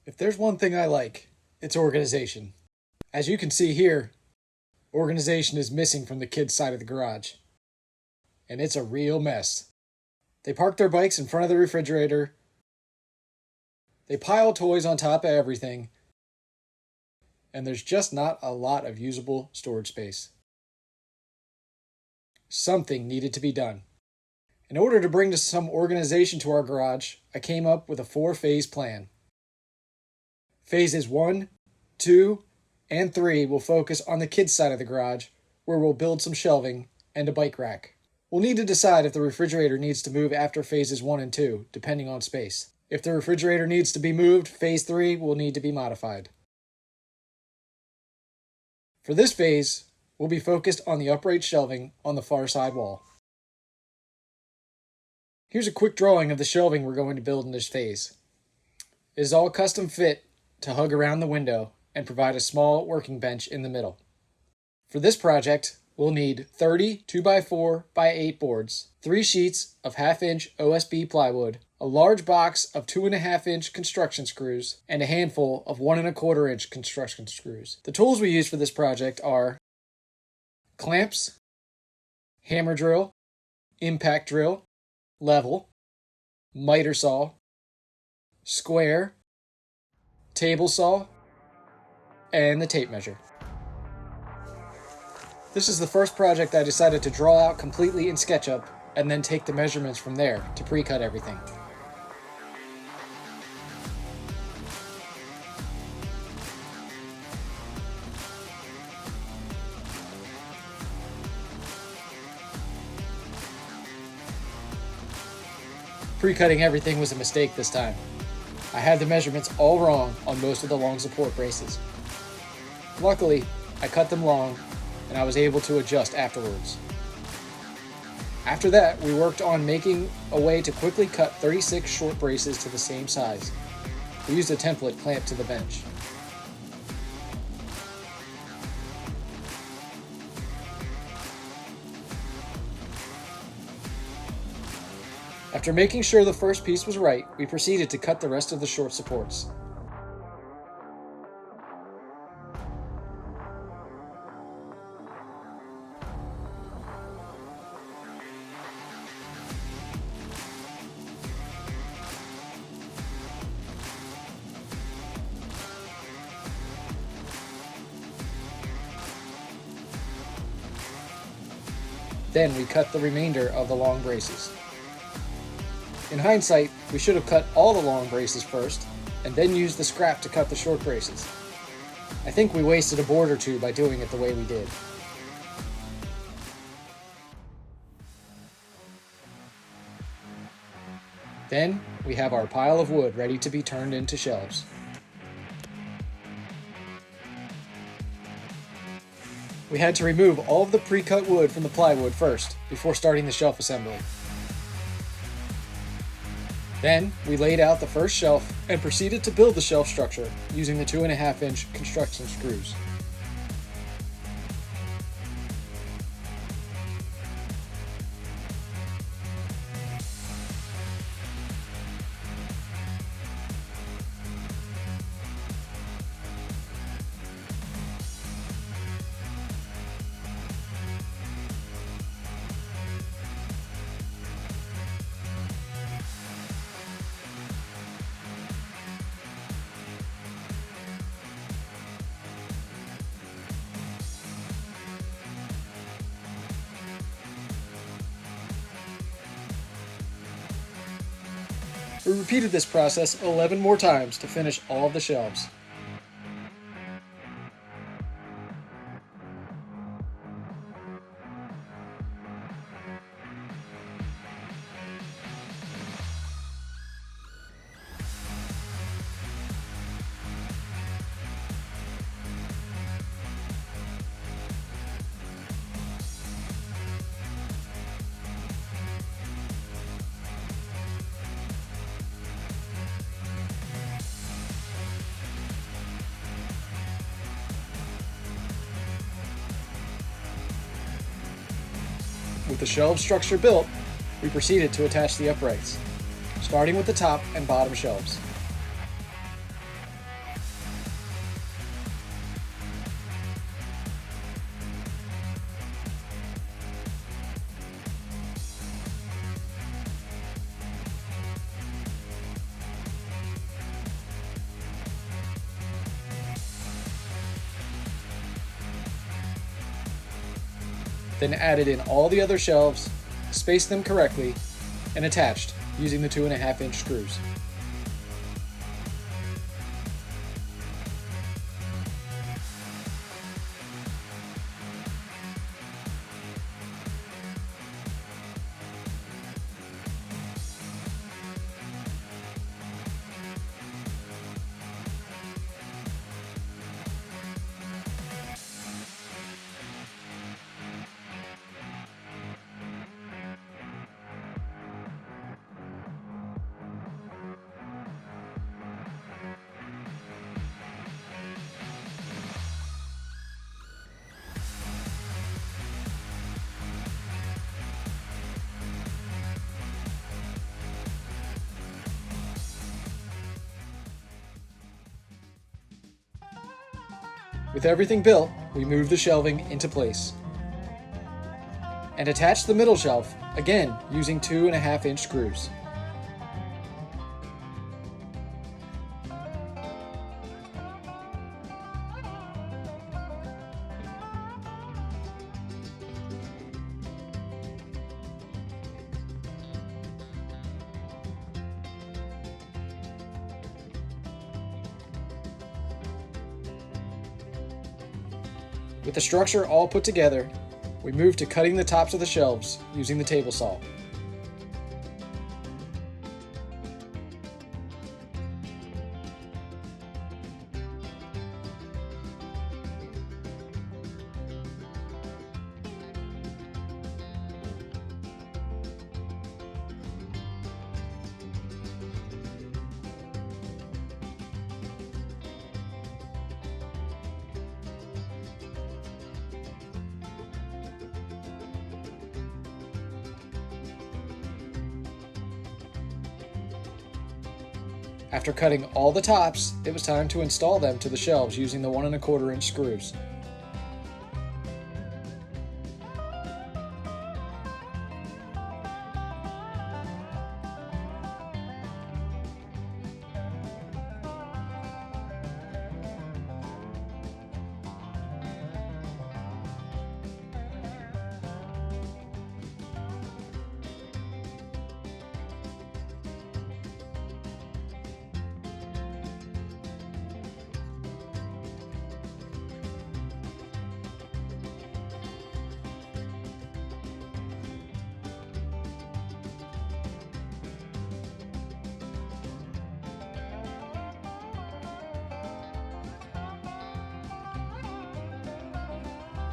If there's one thing I like, it's organization. As you can see here, organization is missing from the kids' side of the garage. And it's a real mess. They park their bikes in front of the refrigerator. They pile toys on top of everything. And there's just not a lot of usable storage space. Something needed to be done. In order to bring some organization to our garage, I came up with a 4-phase plan. Phases 1, 2, and 3 will focus on the kids' side of the garage, where we'll build some shelving and a bike rack. We'll need to decide if the refrigerator needs to move after phases 1 and 2, depending on space. If the refrigerator needs to be moved, phase 3 will need to be modified. For this phase, we'll be focused on the upright shelving on the far side wall. Here's a quick drawing of the shelving we're going to build in this phase. It is all custom fit to hug around the window and provide a small working bench in the middle. For this project, we'll need 30 2x4x8 boards, 3 sheets of 1/2-inch OSB plywood, a large box of 2.5-inch construction screws, and a handful of 1.25-inch construction screws. The tools we use for this project are clamps, hammer drill, impact drill, level, miter saw, square, table saw, and the tape measure. This is the first project I decided to draw out completely in SketchUp and then take the measurements from there to pre-cut everything. Pre-cutting everything was a mistake this time. I had the measurements all wrong on most of the long support braces. Luckily, I cut them long and I was able to adjust afterwards. After that, we worked on making a way to quickly cut 36 short braces to the same size. We used a template clamped to the bench. After making sure the first piece was right, we proceeded to cut the rest of the short supports. Then we cut the remainder of the long braces. In hindsight, we should have cut all the long braces first, and then used the scrap to cut the short braces. I think we wasted a board or two by doing it the way we did. Then, we have our pile of wood ready to be turned into shelves. We had to remove all of the pre-cut wood from the plywood first, before starting the shelf assembly. Then, we laid out the first shelf and proceeded to build the shelf structure using the 2.5-inch construction screws. We repeated this process 11 more times to finish all of the shelves. With the shelf structure built, we proceeded to attach the uprights. starting with the top and bottom shelves. Then added in all the other shelves, spaced them correctly, and attached using the 2.5-inch screws. With everything built, we moved the shelving into place and attached the middle shelf, again using 2.5-inch screws. With the structure all put together, we moved to cutting the tops of the shelves using the table saw. After cutting all the tops, it was time to install them to the shelves using the 1.25-inch screws.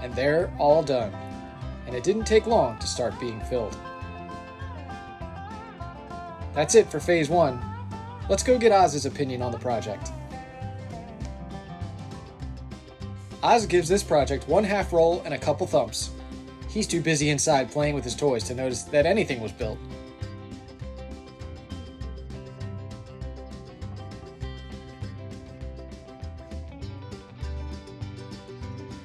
And they're all done, and it didn't take long to start being filled. That's it for phase 1. Let's go get Oz's opinion on the project. Oz gives this project 1/2 roll and a couple thumps. He's too busy inside playing with his toys to notice that anything was built.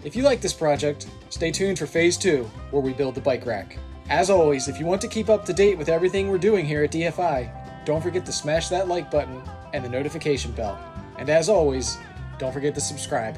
If you like this project, stay tuned for phase 2, where we build the bike rack. As always, if you want to keep up to date with everything we're doing here at DFI, don't forget to smash that like button and the notification bell. And as always, don't forget to subscribe.